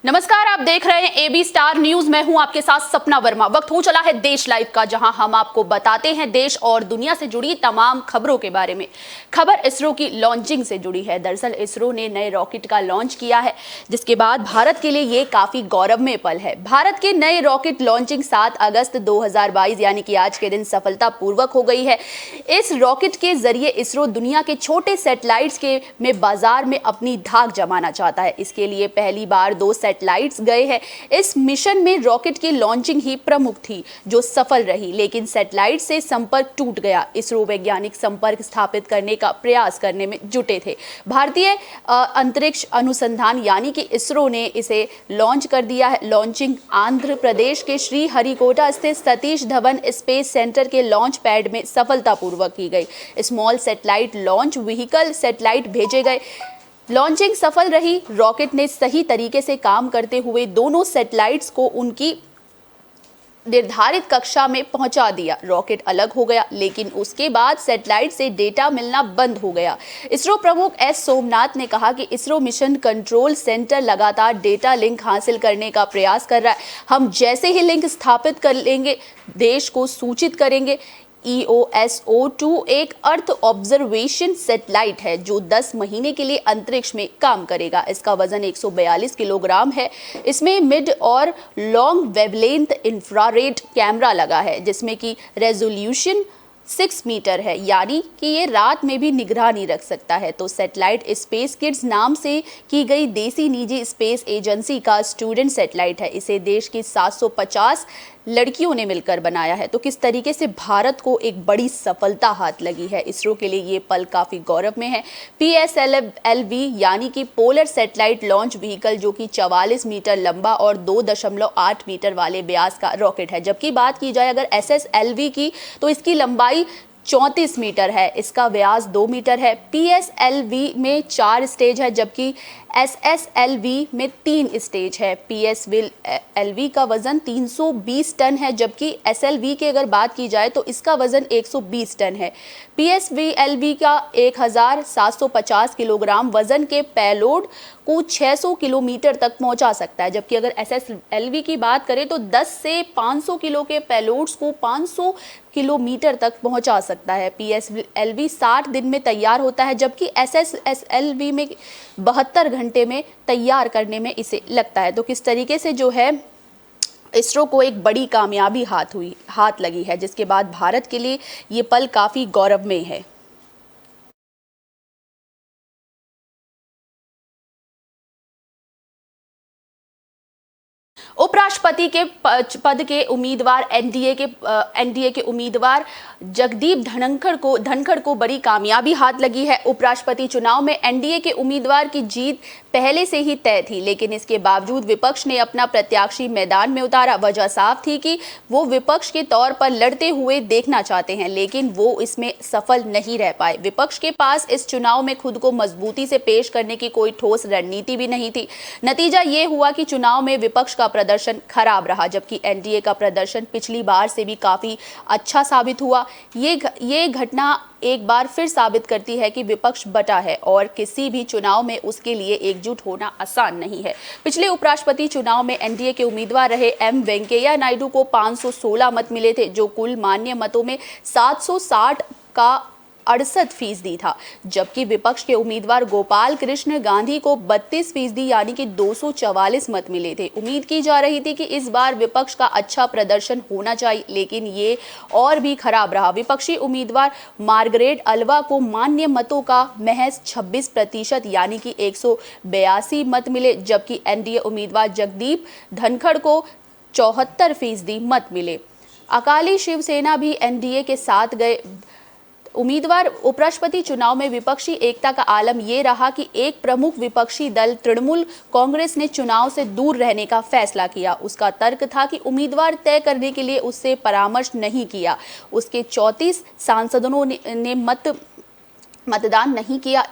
नमस्कार, आप देख रहे हैं एबी स्टार न्यूज। मैं हूं आपके साथ सपना वर्मा। वक्त हो चला है देश लाइव का, जहां हम आपको बताते हैं देश और दुनिया से जुड़ी तमाम खबरों के बारे में। खबर इसरो की लॉन्चिंग से जुड़ी है। दरअसल इसरो ने नए रॉकेट का लॉन्च किया है, जिसके बाद भारत के लिए ये काफी गौरवमय पल है। भारत के नए रॉकेट लॉन्चिंग 7 अगस्त 2022 यानी कि आज के दिन सफलतापूर्वक हो गई है। इस रॉकेट के जरिए इसरो दुनिया के छोटे सैटेलाइट्स में बाजार में अपनी धाक जमाना चाहता है। इसके लिए पहली बार 2 सैटेलाइट्स गए हैं। इस मिशन में रॉकेट की लॉन्चिंग ही प्रमुख थी, जो सफल रही, लेकिन सैटेलाइट से संपर्क टूट गया। इसरो वैज्ञानिक संपर्क स्थापित करने का प्रयास करने में जुटे थे। भारतीय अंतरिक्ष अनुसंधान यानी कि इसरो ने इसे लॉन्च कर दिया है। लॉन्चिंग आंध्र प्रदेश के श्रीहरिकोटा स्थित सतीश धवन स्पेस सेंटर के लॉन्च पैड में सफलतापूर्वक की गई। Small satellite launch vehicle satellite भेजे गए। लॉन्चिंग सफल रही। रॉकेट ने सही तरीके से काम करते हुए दोनों सैटेलाइट्स को उनकी निर्धारित कक्षा में पहुंचा दिया। रॉकेट अलग हो गया, लेकिन उसके बाद सैटेलाइट से डेटा मिलना बंद हो गया। इसरो प्रमुख एस सोमनाथ ने कहा कि इसरो मिशन कंट्रोल सेंटर लगातार डेटा लिंक हासिल करने का प्रयास कर रहा है। हम जैसे ही लिंक स्थापित कर लेंगे, देश को सूचित करेंगे। EOSO-2 एक अर्थ ऑब्जर्वेशन सैटेलाइट है जो 10 महीने के लिए अंतरिक्ष में काम करेगा। इसका वजन 142 किलोग्राम है। इसमें मिड और लॉन्ग वेवलेंथ इंफ्रारेड कैमरा लगा है, जिसमें कि रेजोल्यूशन 6 मीटर है, यानी कि ये रात में भी निगरानी रख सकता है। तो सैटेलाइट स्पेस किड्स नाम से की गई देसी निजी स्पेस एजेंसी का स्टूडेंट सैटेलाइट है। इसे देश की 750 लड़कियों ने मिलकर बनाया है। तो किस तरीके से भारत को एक बड़ी सफलता हाथ लगी है। इसरो के लिए ये पल काफ़ी गौरव में है। PSLV यानी कि पोलर सैटेलाइट लॉन्च व्हीकल, जो कि 44 मीटर लंबा और 2.8 मीटर वाले व्यास का रॉकेट है। जबकि बात की जाए अगर SSLV की, तो इसकी लंबाई 34 मीटर है, इसका व्यास 2 मीटर है। PSLV में 4 स्टेज है, जबकि SSLV में 3 स्टेज है। PSLV का वजन 320 टन है, जबकि SLV की अगर बात की जाए तो इसका वजन 120 टन है। PSLV का 1750 किलोग्राम वजन के पेलोड को 600 किलोमीटर तक पहुंचा सकता है, जबकि अगर SSLV की बात करें तो 10 से 500 किलो के पेलोड्स को 500 किलोमीटर तक पहुंचा सकता है। PSLV 60 दिन में तैयार होता है, जबकि SSLV में 72 घंटे में तैयार करने में इसे लगता है। तो किस तरीके से जो है इसरो को एक बड़ी कामयाबी हाथ लगी है, जिसके बाद भारत के लिए ये पल काफ़ी गौरवमय है। उपराष्ट्रपति के पद के उम्मीदवार एनडीए के उम्मीदवार जगदीप धनखड़ को बड़ी कामयाबी हाथ लगी है। उपराष्ट्रपति चुनाव में एनडीए के उम्मीदवार की जीत पहले से ही तय थी, लेकिन इसके बावजूद विपक्ष ने अपना प्रत्याशी मैदान में उतारा। वजह साफ थी कि वो विपक्ष के तौर पर लड़ते हुए देखना चाहते हैं, लेकिन वो इसमें सफल नहीं रह पाए। विपक्ष के पास इस चुनाव में खुद को मजबूती से पेश करने की कोई ठोस रणनीति भी नहीं थी। नतीजा ये हुआ कि चुनाव में विपक्ष का प्रदर्शन खराब रहा, जबकि एनडीए का प्रदर्शन पिछली बार से भी काफी अच्छा साबित हुआ। ये घटना एक बार फिर साबित करती है कि विपक्ष बटा है और किसी भी चुनाव में उसके लिए एकजुट होना आसान नहीं है। पिछले उपराष्ट्रपति चुनाव में एनडीए के उम्मीदवार रहे एम वेंकैया नायडू को 516 मत मिले थे, जो कुल मान्य मतों में 760 का 68% था, जबकि विपक्ष के उम्मीदवार गोपाल कृष्ण गांधी को 32% यानी कि 244 मत मिले थे। उम्मीद की जा रही थी कि इस बार विपक्ष का अच्छा प्रदर्शन होना चाहिए, लेकिन ये और भी खराब रहा। विपक्षी उम्मीदवार मार्गरेट अल्वा को मान्य मतों का महज 26% यानी कि 182 मत मिले, जबकि एनडीए उम्मीदवार जगदीप धनखड़ को 74% मत मिले। अकाली शिवसेना भी एनडीए के साथ गए। उम्मीदवार उपराष्ट्रपति चुनाव में विपक्षी एकता का आलम यह रहा कि एक प्रमुख विपक्षी दल तृणमूल कांग्रेस ने चुनाव से दूर रहने का फैसला किया। उसका तर्क था कि उम्मीदवार तय करने के लिए उससे परामर्श नहीं किया। उसके 34 सांसदों ने मत मतदान नहीं किया।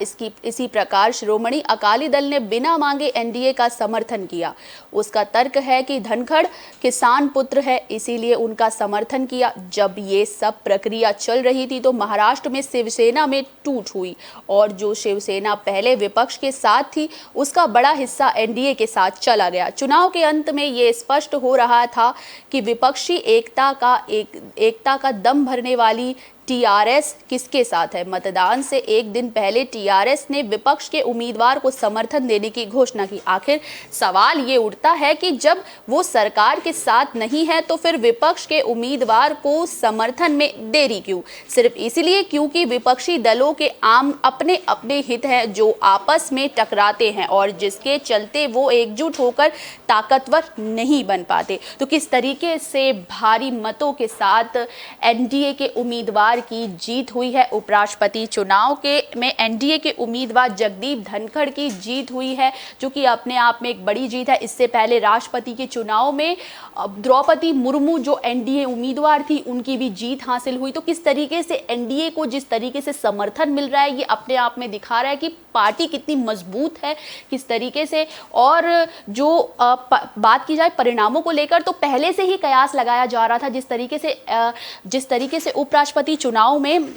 इसी प्रकार श्रोमणी अकाली दल ने बिना मांगे एनडीए का समर्थन किया। उसका तर्क है कि धनखड़ किसान पुत्र है, इसीलिए उनका समर्थन किया। जब ये सब प्रक्रिया चल रही थी तो महाराष्ट्र में शिवसेना में टूट हुई और जो शिवसेना पहले विपक्ष के साथ थी उसका बड़ा हिस्सा एनडीए के साथ चला गया। चुनाव के अंत में ये स्पष्ट हो रहा था कि विपक्षी एकता का दम भरने वाली टीआरएस किसके साथ है। मतदान से एक दिन पहले टीआरएस ने विपक्ष के उम्मीदवार को समर्थन देने की घोषणा की। आखिर सवाल ये उठता है कि जब वो सरकार के साथ नहीं है तो फिर विपक्ष के उम्मीदवार को समर्थन में देरी क्यों? सिर्फ इसलिए क्योंकि विपक्षी दलों के आम अपने अपने हित हैं जो आपस में टकराते हैं और जिसके चलते वो एकजुट होकर ताकतवर नहीं बन पाते। तो किस तरीके से भारी मतों के साथ एनडीए के उम्मीदवार की जीत हुई है। उपराष्ट्रपति चुनाव में एनडीए के उम्मीदवार जगदीप धनखड़ की जीत हुई है, जो कि अपने आप में एक बड़ी जीत है। इससे पहले राष्ट्रपति के चुनाव में द्रौपदी मुर्मू जो एनडीए उम्मीदवार थी उनकी भी जीत हासिल हुई। तो किस तरीके से एनडीए को जिस तरीके से समर्थन मिल रहा है ये अपने आप में दिखा रहा है कि पार्टी कितनी मजबूत है, किस तरीके से। और जो बात की जाए परिणामों को लेकर तो पहले से ही कयास लगाया जा रहा था जिस तरीके से उपराष्ट्रपति चुनाव में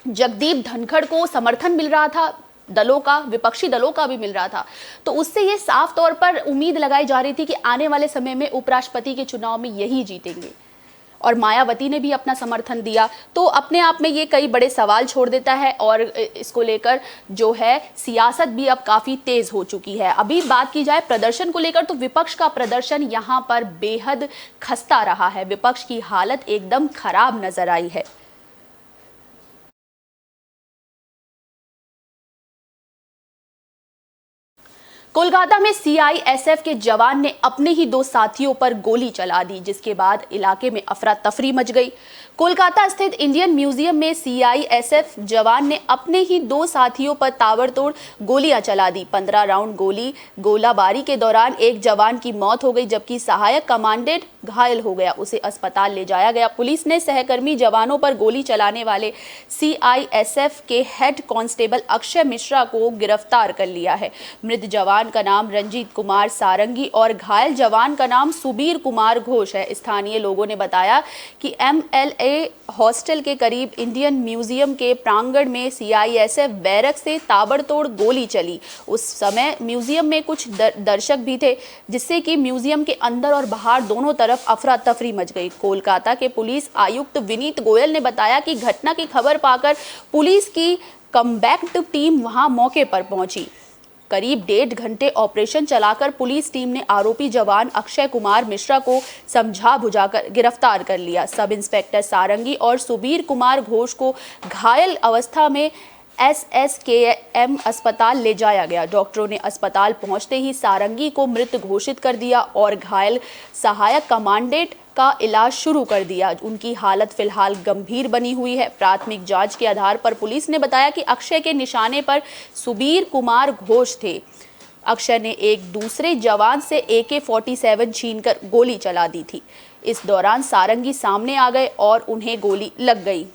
जगदीप धनखड़ को समर्थन मिल रहा था दलों का, विपक्षी दलों का भी मिल रहा था, तो उससे ये साफ तौर पर उम्मीद लगाई जा रही थी कि आने वाले समय में उपराष्ट्रपति के चुनाव में यही जीतेंगे। और मायावती ने भी अपना समर्थन दिया। तो अपने आप में ये कई बड़े सवाल छोड़ देता है और इसको लेकर जो है सियासत भी अब काफ़ी तेज़ हो चुकी है। अभी बात की जाए प्रदर्शन को लेकर तो विपक्ष का प्रदर्शन यहाँ पर बेहद खस्ता रहा है। विपक्ष की हालत एकदम खराब नजर आई है। कोलकाता में सीआईएसएफ के जवान ने अपने ही 2 साथियों पर गोली चला दी, जिसके बाद इलाके में अफरा तफरी मच गई। कोलकाता स्थित इंडियन म्यूजियम में सीआईएसएफ जवान ने अपने ही 2 साथियों पर ताबड़तोड़ गोलियां चला दी। 15 राउंड गोलाबारी के दौरान एक जवान की मौत हो गई, जबकि सहायक कमांडेंट घायल हो गया। उसे अस्पताल ले जाया गया। पुलिस ने सहकर्मी जवानों पर गोली चलाने वाले सीआईएसएफ के हेड कांस्टेबल अक्षय मिश्रा को गिरफ्तार कर लिया है। मृत जवान का नाम रंजीत कुमार सारंगी और घायल जवान का नाम सुबीर कुमार घोष है। स्थानीय लोगों ने बताया कि एमएलए हॉस्टल के करीब इंडियन म्यूजियम के प्रांगण में सीआईएसएफ बैरक से ताबड़तोड़ गोली चली। उस समय म्यूजियम में कुछ दर्शक भी थे, जिससे कि म्यूजियम के अंदर और बाहर दोनों तरफ अफरा तफरी मच गई। कोलकाता के पुलिस आयुक्त विनीत गोयल ने बताया कि घटना की खबर पाकर पुलिस की कॉम्बैक्ट टीम वहां मौके पर पहुंची। करीब 1.5 घंटे ऑपरेशन चलाकर पुलिस टीम ने आरोपी जवान अक्षय कुमार मिश्रा को समझा बुझाकर गिरफ्तार कर लिया। सब इंस्पेक्टर सारंगी और सुबीर कुमार घोष को घायल अवस्था में एसएसकेएम अस्पताल ले जाया गया। डॉक्टरों ने अस्पताल पहुंचते ही सारंगी को मृत घोषित कर दिया और घायल सहायक कमांडेंट का इलाज शुरू कर दिया। उनकी हालत फिलहाल गंभीर बनी हुई है। प्राथमिक जांच के आधार पर पुलिस ने बताया कि अक्षय के निशाने पर सुबीर कुमार घोष थे। अक्षय ने एक दूसरे जवान से AK-47 छीनकर गोली चला दी थी। इस दौरान सारंगी सामने आ गए और उन्हें गोली लग गई।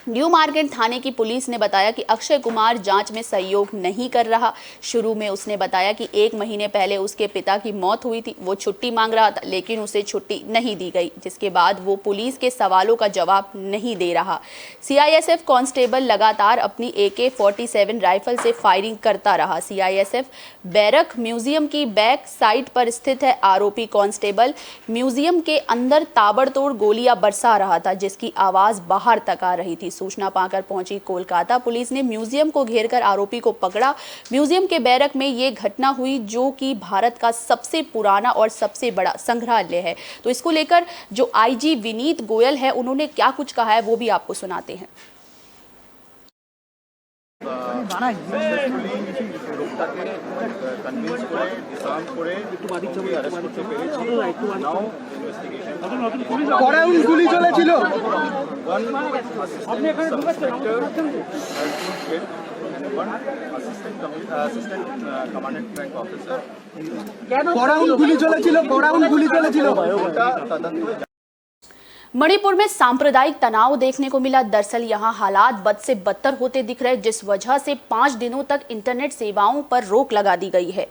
न्यू मार्केट थाने की पुलिस ने बताया कि अक्षय कुमार जांच में सहयोग नहीं कर रहा। शुरू में उसने बताया कि 1 महीने पहले उसके पिता की मौत हुई थी। वो छुट्टी मांग रहा था, लेकिन उसे छुट्टी नहीं दी गई, जिसके बाद वो पुलिस के सवालों का जवाब नहीं दे रहा। सीआईएसएफ कांस्टेबल लगातार अपनी AK-47 राइफल से फायरिंग करता रहा। सीआईएसएफ बैरक म्यूजियम की बैक साइड पर स्थित है। आरोपी कांस्टेबल म्यूजियम के अंदर ताबड़तोड़ गोलियां बरसा रहा था, जिसकी आवाज बाहर तक आ रही थी। सूचना पाकर पहुंची कोलकाता पुलिस ने म्यूजियम को घेरकर आरोपी को पकड़ा। म्यूजियम के बैरक में ये घटना हुई, जो कि भारत का सबसे पुराना और सबसे बड़ा संग्रहालय है। तो इसको लेकर जो आईजी विनीत गोयल है, उन्होंने क्या कुछ कहा है वो भी आपको सुनाते हैं। গুলি চলেছিল। मणिपुर में सांप्रदायिक तनाव देखने को मिला। दरअसल यहां हालात बद से बदतर होते दिख रहे, जिस वजह से 5 दिनों तक इंटरनेट सेवाओं पर रोक लगा दी गई है।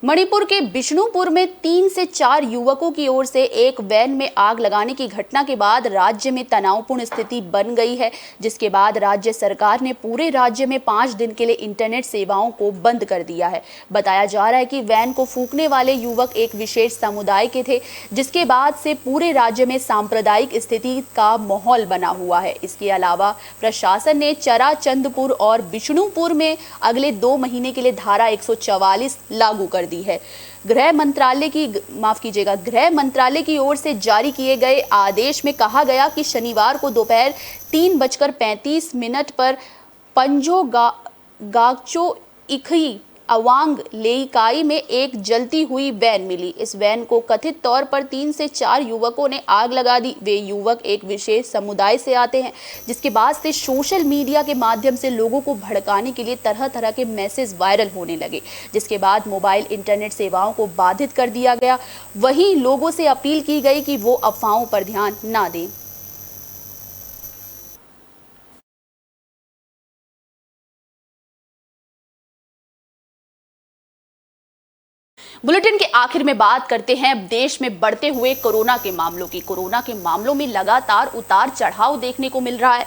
मणिपुर के बिष्णुपुर में 3 से 4 युवकों की ओर से एक वैन में आग लगाने की घटना के बाद राज्य में तनावपूर्ण स्थिति बन गई है, जिसके बाद राज्य सरकार ने पूरे राज्य में 5 दिन के लिए इंटरनेट सेवाओं को बंद कर दिया है। बताया जा रहा है कि वैन को फूंकने वाले युवक एक विशेष समुदाय के थे, जिसके बाद से पूरे राज्य में सांप्रदायिक स्थिति का माहौल बना हुआ है। इसके अलावा प्रशासन ने चराचंदपुर और बिष्णुपुर में अगले 2 महीने के लिए धारा 144 लागू कर दी है। गृह मंत्रालय की ओर से जारी किए गए आदेश में कहा गया कि शनिवार को दोपहर 3:35 पर पंजो गागचो इखई अवांग लेइकाई में एक जलती हुई वैन मिली। इस वैन को कथित तौर पर 3 से 4 युवकों ने आग लगा दी। वे युवक एक विशेष समुदाय से आते हैं, जिसके बाद से सोशल मीडिया के माध्यम से लोगों को भड़काने के लिए तरह तरह के मैसेज वायरल होने लगे, जिसके बाद मोबाइल इंटरनेट सेवाओं को बाधित कर दिया गया। वहीं लोगों से अपील की गई कि वो अफवाहों पर ध्यान ना दें। बुलेटिन के आखिर में बात करते हैं देश में बढ़ते हुए कोरोना के मामलों की। कोरोना के मामलों में लगातार उतार चढ़ाव देखने को मिल रहा है।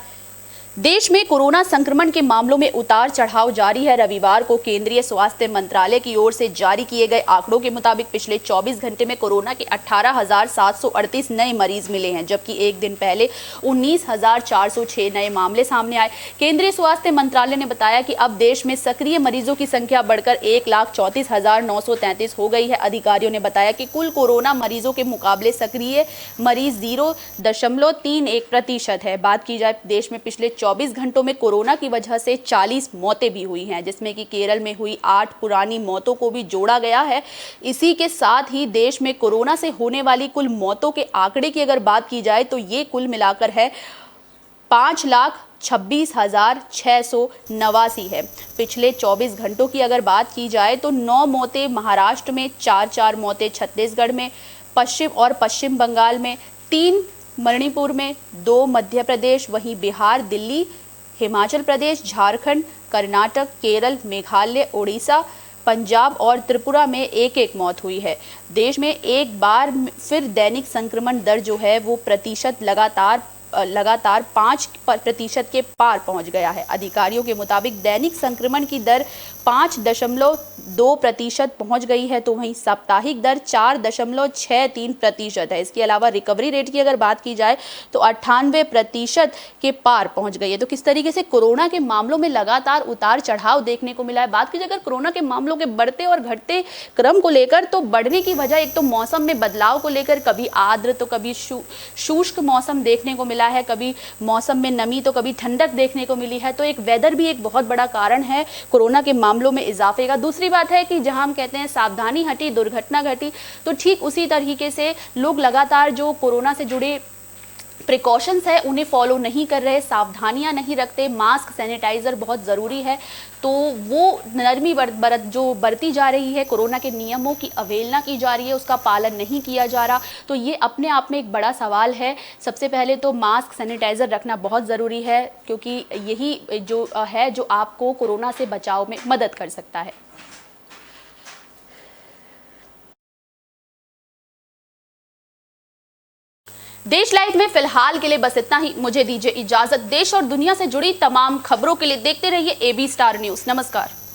देश में कोरोना संक्रमण के मामलों में उतार चढ़ाव जारी है। रविवार को केंद्रीय स्वास्थ्य मंत्रालय की ओर से जारी किए गए आंकड़ों के मुताबिक पिछले 24 घंटे में कोरोना के 18,738 नए मरीज मिले हैं, जबकि एक दिन पहले 19,406 नए मामले सामने आए। केंद्रीय स्वास्थ्य मंत्रालय ने बताया कि अब देश में सक्रिय मरीजों की संख्या बढ़कर 1,34,933 हो गई है। अधिकारियों ने बताया कि कुल कोरोना मरीजों के मुकाबले सक्रिय मरीज 0.31% है। बात की जाए देश में पिछले 24 घंटों में कोरोना की वजह से 40 मौतें भी हुई हैं, जिसमें कि केरल में हुई 8 पुरानी मौतों को भी जोड़ा गया है। इसी के साथ ही देश में कोरोना से होने वाली कुल मौतों के आंकड़े की अगर बात की जाए तो ये कुल मिलाकर है 5,26,689 है। पिछले 24 घंटों की अगर बात की जाए तो 9 मौतें महाराष्ट्र में, 4 मौतें छत्तीसगढ़ में, पश्चिम बंगाल में, 3 मणिपुर में, 2 मध्य प्रदेश, वहीं बिहार, दिल्ली, हिमाचल प्रदेश, झारखंड, कर्नाटक, केरल, मेघालय, ओडिशा, पंजाब और त्रिपुरा में एक मौत हुई है। देश में एक बार फिर दैनिक संक्रमण दर जो है वो लगातार 5% के पार पहुंच गया है। अधिकारियों के मुताबिक दैनिक संक्रमण की दर 5.2% पहुंच गई है, तो वहीं साप्ताहिक दर 4.63% है। इसके अलावा रिकवरी रेट की अगर बात की जाए तो 98% के पार पहुंच गई है। तो किस तरीके से कोरोना के मामलों में लगातार उतार चढ़ाव देखने को मिला है। बात की जाए अगर कोरोना के मामलों के बढ़ते और घटते क्रम को लेकर, तो बढ़ने की वजह एक तो मौसम में बदलाव को लेकर, कभी आर्द्र तो कभी शुष्क मौसम देखने को मिला है, कभी मौसम में नमी तो कभी ठंडक देखने को मिली है। तो एक वेदर भी एक बहुत बड़ा कारण है कोरोना के मामलों में इजाफे का। दूसरी बात है कि जहां हम कहते हैं सावधानी हटी दुर्घटना घटी, तो ठीक उसी तरीके से लोग लगातार जो कोरोना से जुड़े प्रिकॉशंस है उन्हें फॉलो नहीं कर रहे, सावधानियां नहीं रखते। मास्क, सैनिटाइजर बहुत ज़रूरी है, तो वो नरमी जो बरती जा रही है, कोरोना के नियमों की अवहेलना की जा रही है, उसका पालन नहीं किया जा रहा। तो ये अपने आप में एक बड़ा सवाल है। सबसे पहले तो मास्क, सैनिटाइजर रखना बहुत ज़रूरी है, क्योंकि यही जो है जो आपको कोरोना से बचाव में मदद कर सकता है। देश लाइव में फिलहाल के लिए बस इतना ही। मुझे दीजिए इजाजत। देश और दुनिया से जुड़ी तमाम खबरों के लिए देखते रहिए AB स्टार न्यूज़। नमस्कार।